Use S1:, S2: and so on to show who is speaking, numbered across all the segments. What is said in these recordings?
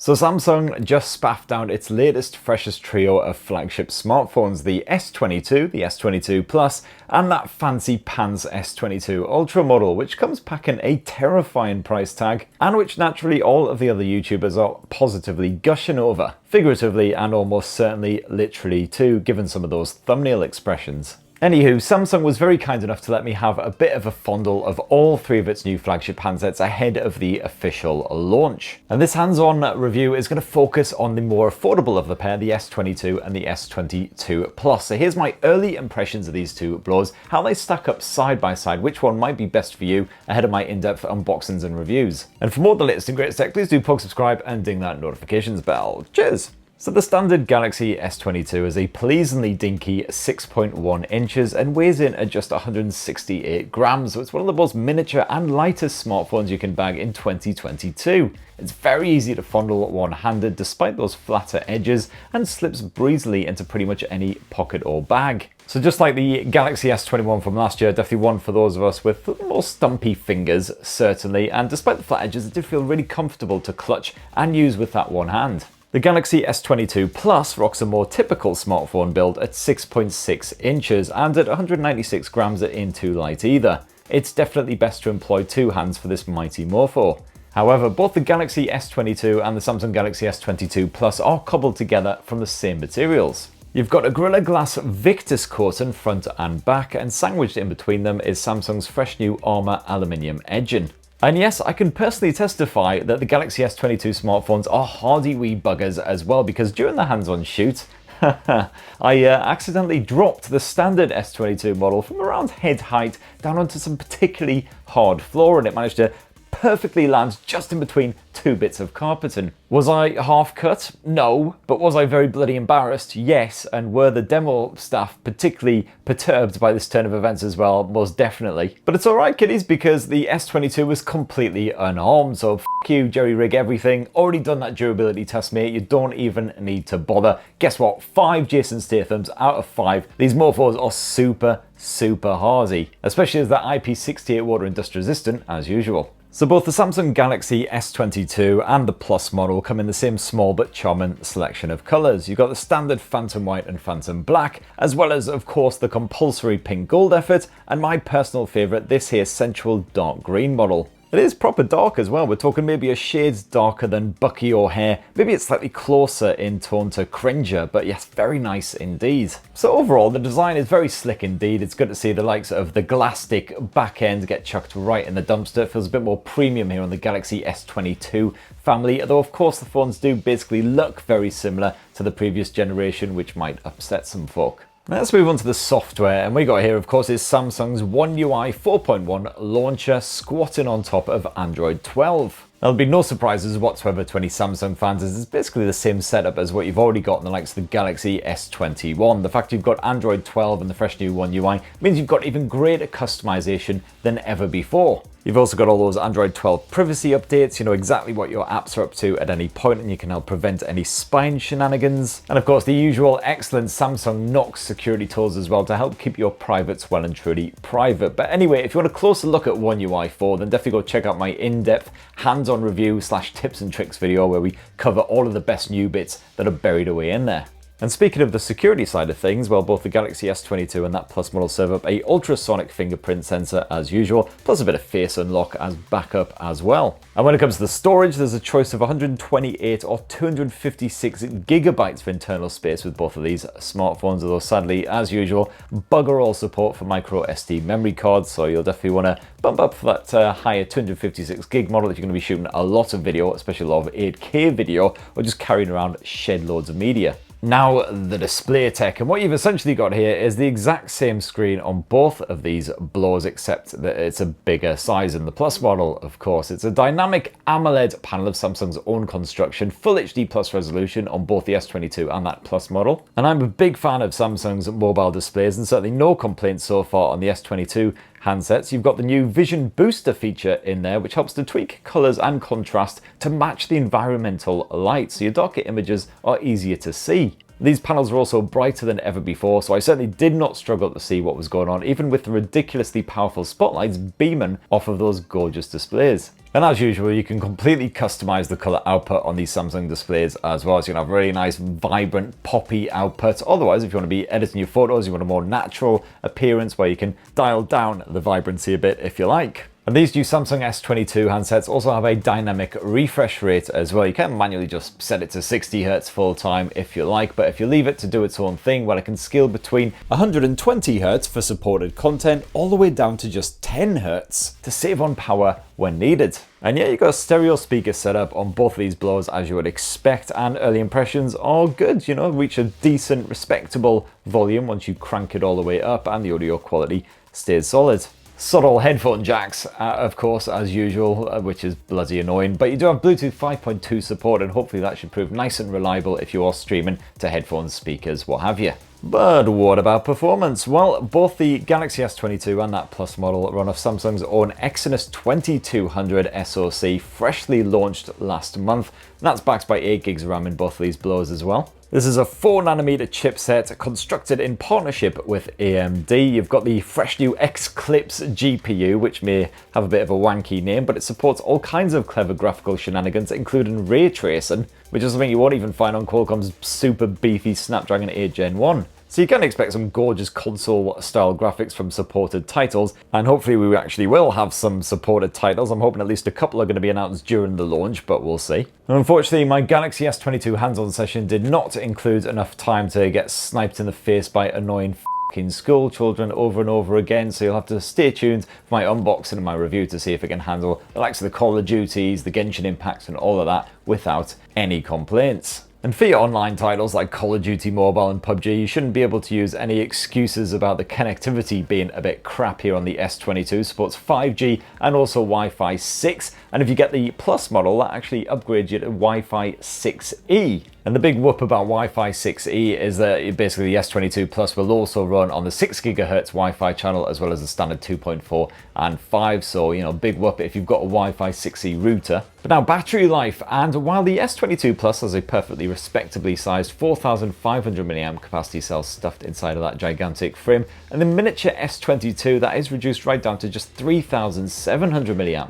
S1: So Samsung just spaffed out its latest, freshest trio of flagship smartphones, the S22, the S22 Plus, and that fancy pants S22 Ultra model, which comes packing a terrifying price tag, and which naturally all of the other YouTubers are positively gushing over, figuratively and almost certainly literally too, given some of those thumbnail expressions. Anywho, Samsung was very kind enough to let me have a bit of a fondle of all three of its new flagship handsets ahead of the official launch. And this hands-on review is going to focus on the more affordable of the pair, the S22 and the S22 Plus. So here's my early impressions of these two blowers, how they stack up side by side, which one might be best for you ahead of my in-depth unboxings and reviews. And for more of the latest and greatest tech, please do subscribe and ding that notifications bell. Cheers! So the standard Galaxy S22 is a pleasingly dinky 6.1 inches and weighs in at just 168 grams, so it's one of the most miniature and lightest smartphones you can bag in 2022. It's very easy to fondle one-handed despite those flatter edges and slips breezily into pretty much any pocket or bag. So just like the Galaxy S21 from last year, definitely one for those of us with more stumpy fingers, certainly, and despite the flat edges, it did feel really comfortable to clutch and use with that one hand. The Galaxy S22 Plus rocks a more typical smartphone build at 6.6 inches and at 196 grams it ain't too light either. It's definitely best to employ two hands for this mighty morpho. However, both the Galaxy S22 and the Samsung Galaxy S22 Plus are cobbled together from the same materials. You've got a Gorilla Glass Victus coating front and back, and sandwiched in between them is Samsung's fresh new Armor aluminium edging. And yes, I can personally testify that the Galaxy S22 smartphones are hardy wee buggers as well, because during the hands-on shoot, I accidentally dropped the standard S22 model from around head height down onto some particularly hard floor, and it managed to perfectly land just in between two bits of carpeting. Was I half cut? No. But was I very bloody embarrassed? Yes. And were the demo staff particularly perturbed by this turn of events as well? Most definitely. But it's alright, kiddies, because the S22 was completely unharmed, so f*** you, jerry rig everything. Already done that durability test, mate. You don't even need to bother. Guess what? 5 Jason Stathams out of 5. These morphos are super hardy, especially as they're IP68 water and dust resistant as usual. So both the Samsung Galaxy S22 and the Plus model come in the same small but charming selection of colours. You've got the standard Phantom White and Phantom Black, as well as, of course, the compulsory pink gold effort, and my personal favourite, this here sensual dark green model. It is proper dark as well. We're talking maybe a shade darker than Bucky O'Hare. Maybe it's slightly closer in tone to Cringer, but yes, very nice indeed. So overall, the design is very slick indeed. It's good to see the likes of the Glastic back end get chucked right in the dumpster. It feels a bit more premium here on the Galaxy S22 family, although of course the phones do basically look very similar to the previous generation, which might upset some folk. Let's move on to the software, and we got here, of course, is Samsung's One UI 4.1 launcher squatting on top of Android 12. There'll be no surprises whatsoever to any Samsung fans, as it's basically the same setup as what you've already got in the likes of the Galaxy S21. The fact you've got Android 12 and the fresh new One UI means you've got even greater customization than ever before. You've also got all those Android 12 privacy updates. You know exactly what your apps are up to at any point, and you can help prevent any spying shenanigans. And of course, the usual excellent Samsung Knox security tools as well to help keep your privates well and truly private. But anyway, if you want a closer look at One UI 4, then definitely go check out my in-depth hands-on review / tips and tricks video where we cover all of the best new bits that are buried away in there. And speaking of the security side of things, well, both the Galaxy S22 and that Plus model serve up a ultrasonic fingerprint sensor as usual, plus a bit of face unlock as backup as well. And when it comes to the storage, there's a choice of 128 or 256 gigabytes of internal space with both of these smartphones, although sadly, as usual, bugger all support for micro SD memory cards, so you'll definitely want to bump up for that higher 256 gig model if you're going to be shooting a lot of video, especially a lot of 8K video, or just carrying around shed loads of media. Now, the display tech, and what you've essentially got here is the exact same screen on both of these blowers, except that it's a bigger size in the Plus model, of course. It's a dynamic AMOLED panel of Samsung's own construction, full HD plus resolution on both the S22 and that Plus model. And I'm a big fan of Samsung's mobile displays, and certainly no complaints so far on the S22 handsets. You've got the new Vision Booster feature in there, which helps to tweak colors and contrast to match the environmental light, so your darker images are easier to see. These panels are also brighter than ever before, so I certainly did not struggle to see what was going on, even with the ridiculously powerful spotlights beaming off of those gorgeous displays. And as usual, you can completely customize the color output on these Samsung displays as well. So you can have really nice, vibrant, poppy output. Otherwise, if you want to be editing your photos, you want a more natural appearance where you can dial down the vibrancy a bit if you like. And these new Samsung S22 handsets also have a dynamic refresh rate as well. You can manually just set it to 60 Hz full time if you like, but if you leave it to do its own thing, well, it can scale between 120 Hz for supported content all the way down to just 10 Hz to save on power when needed. And yeah, you've got a stereo speaker setup on both of these blowers as you would expect, and early impressions are good, you know, reach a decent, respectable volume once you crank it all the way up, and the audio quality stays solid. Subtle headphone jacks, of course, as usual, which is bloody annoying, but you do have Bluetooth 5.2 support, and hopefully that should prove nice and reliable if you are streaming to headphones, speakers, what have you. But what about performance? Well, both the Galaxy S22 and that Plus model run off Samsung's own Exynos 2200 SoC, freshly launched last month. And that's backed by 8 gigs of RAM in both of these blowers as well. This is a 4nm chipset constructed in partnership with AMD. You've got the fresh new Xclipse GPU, which may have a bit of a wanky name, but it supports all kinds of clever graphical shenanigans, including ray tracing, which is something you won't even find on Qualcomm's super beefy Snapdragon 8 Gen 1. So you can expect some gorgeous console-style graphics from supported titles, and hopefully we actually will have some supported titles. I'm hoping at least a couple are going to be announced during the launch, but we'll see. And unfortunately, my Galaxy S22 hands-on session did not include enough time to get sniped in the face by annoying f***ing school children over and over again, so you'll have to stay tuned for my unboxing and my review to see if it can handle the likes of the Call of Duties, the Genshin Impacts, and all of that without any complaints. And for your online titles like Call of Duty Mobile and PUBG, you shouldn't be able to use any excuses about the connectivity being a bit crap here on the S22. Supports 5G and also Wi-Fi 6. And if you get the Plus model, that actually upgrades you to Wi-Fi 6E. And the big whoop about Wi-Fi 6E is that basically the S22 Plus will also run on the 6 GHz Wi-Fi channel as well as the standard 2.4 and 5. So, you know, big whoop if you've got a Wi-Fi 6E router. But now battery life, and while the S22 Plus has a perfectly respectably sized 4,500 mAh capacity cell stuffed inside of that gigantic frame, and the miniature S22 that is reduced right down to just 3,700 mAh.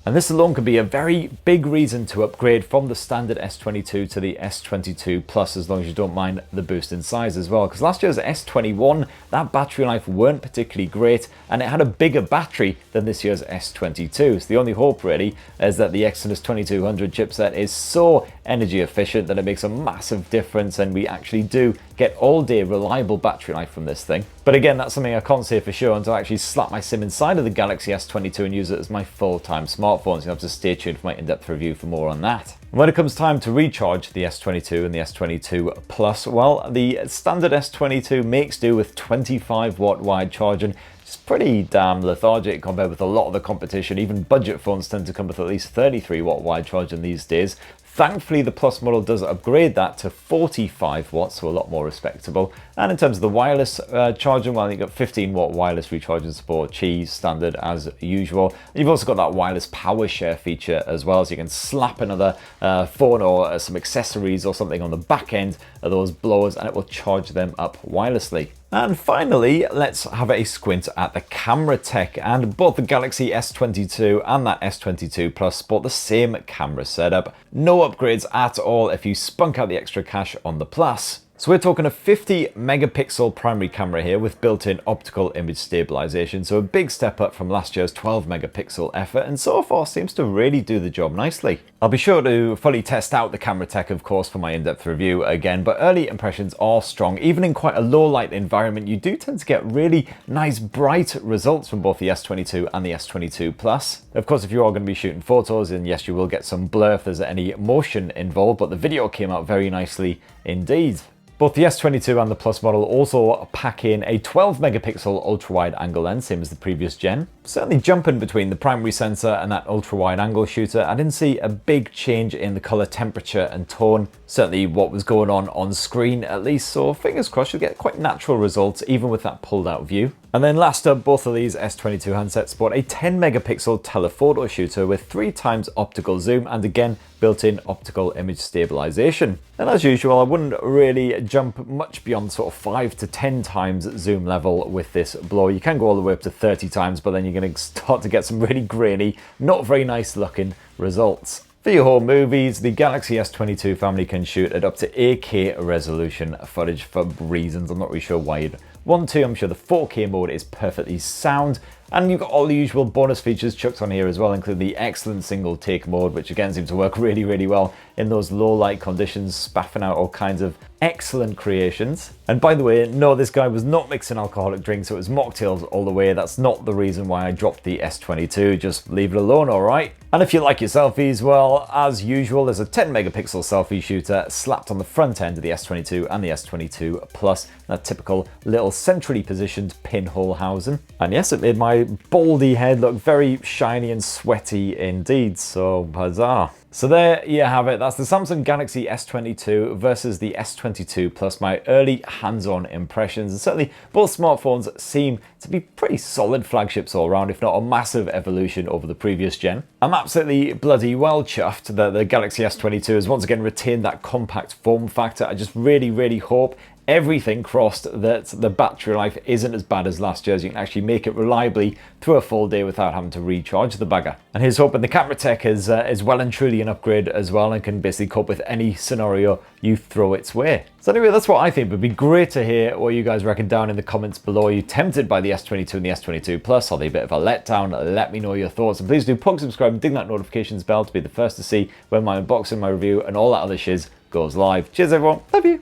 S1: And this alone could be a very big reason to upgrade from the standard S22 to the S22 Plus, as long as you don't mind the boost in size as well. Because last year's S21, that battery life weren't particularly great, and it had a bigger battery than this year's S22. So the only hope really is that the Exynos 2200 chipset is so energy efficient that it makes a massive difference, and we actually do get all-day reliable battery life from this thing. But again, that's something I can't say for sure until I actually slap my SIM inside of the Galaxy S22 and use it as my full-time smartphone. So you have to stay tuned for my in-depth review for more on that. When it comes time to recharge the S22 and the S22 Plus, well, the standard S22 makes do with 25 watt wide charging. It's pretty damn lethargic compared with a lot of the competition. Even budget phones tend to come with at least 33 watt wide charging these days. Thankfully, the Plus model does upgrade that to 45 watts, so a lot more respectable. And in terms of the wireless charging, well, you've got 15 watt wireless recharging support, Qi standard as usual. And you've also got that wireless power share feature as well, so you can slap another phone or some accessories or something on the back end of those blowers and it will charge them up wirelessly. And finally, let's have a squint at the camera tech, and both the Galaxy S22 and that S22 Plus sport the same camera setup. No upgrades at all if you spunk out the extra cash on the Plus. So we're talking a 50 megapixel primary camera here with built-in optical image stabilization, so a big step up from last year's 12 megapixel effort, and so far seems to really do the job nicely. I'll be sure to fully test out the camera tech, of course, for my in-depth review again, but early impressions are strong. Even in quite a low light environment, you do tend to get really nice bright results from both the S22 and the S22 Plus. Of course, if you are going to be shooting photos, then yes, you will get some blur if there's any motion involved, but the video came out very nicely indeed. Both the S22 and the Plus model also pack in a 12 megapixel ultra-wide angle lens, same as the previous gen. Certainly jumping between the primary sensor and that ultra-wide angle shooter, I didn't see a big change in the color temperature and tone. Certainly what was going on screen at least, so fingers crossed you'll get quite natural results even with that pulled out view. And then last up, both of these S22 handsets sport a 10 megapixel telephoto shooter with 3 times optical zoom and again built-in optical image stabilization. And as usual, I wouldn't really jump much beyond sort of 5 to 10 times zoom level with this blower. You can go all the way up to 30 times, but then you're you're going to start to get some really grainy, not very nice looking results. For your home movies, the Galaxy S22 family can shoot at up to 8K resolution footage for reasons I'm not really sure why you'd want to. I'm sure the 4K mode is perfectly sound, and you've got all the usual bonus features chucked on here as well, including the excellent single take mode, which again seems to work really, really well in those low light conditions, spaffing out all kinds of excellent creations. And by the way, no, this guy was not mixing alcoholic drinks, so it was mocktails all the way. That's not the reason why I dropped the S22, just leave it alone, alright? And if you like your selfies, well, as usual, there's a 10 megapixel selfie shooter slapped on the front end of the S22 and the S22 Plus, that typical little centrally positioned pinhole housing. And yes, it made my baldy head look very shiny and sweaty indeed, so huzzah. So there you have it, that's the Samsung Galaxy S22 versus the S22 Plus, my early hands-on impressions. And certainly both smartphones seem to be pretty solid flagships all around, if not a massive evolution over the previous gen. I'm absolutely bloody well chuffed that the Galaxy S22 has once again retained that compact form factor. I just really, really hope, everything crossed, that the battery life isn't as bad as last year's. You can actually make it reliably through a full day without having to recharge the bagger. And here's hoping the camera tech is well and truly an upgrade as well, and can basically cope with any scenario you throw its way. So anyway, that's what I think. It would be great to hear what you guys reckon down in the comments below. Are you tempted by the S22 and the S22 Plus? Are they a bit of a letdown? Let me know your thoughts. And please do plug, subscribe, and ding that notifications bell to be the first to see when my unboxing, my review, and all that other shiz goes live. Cheers everyone. Love you.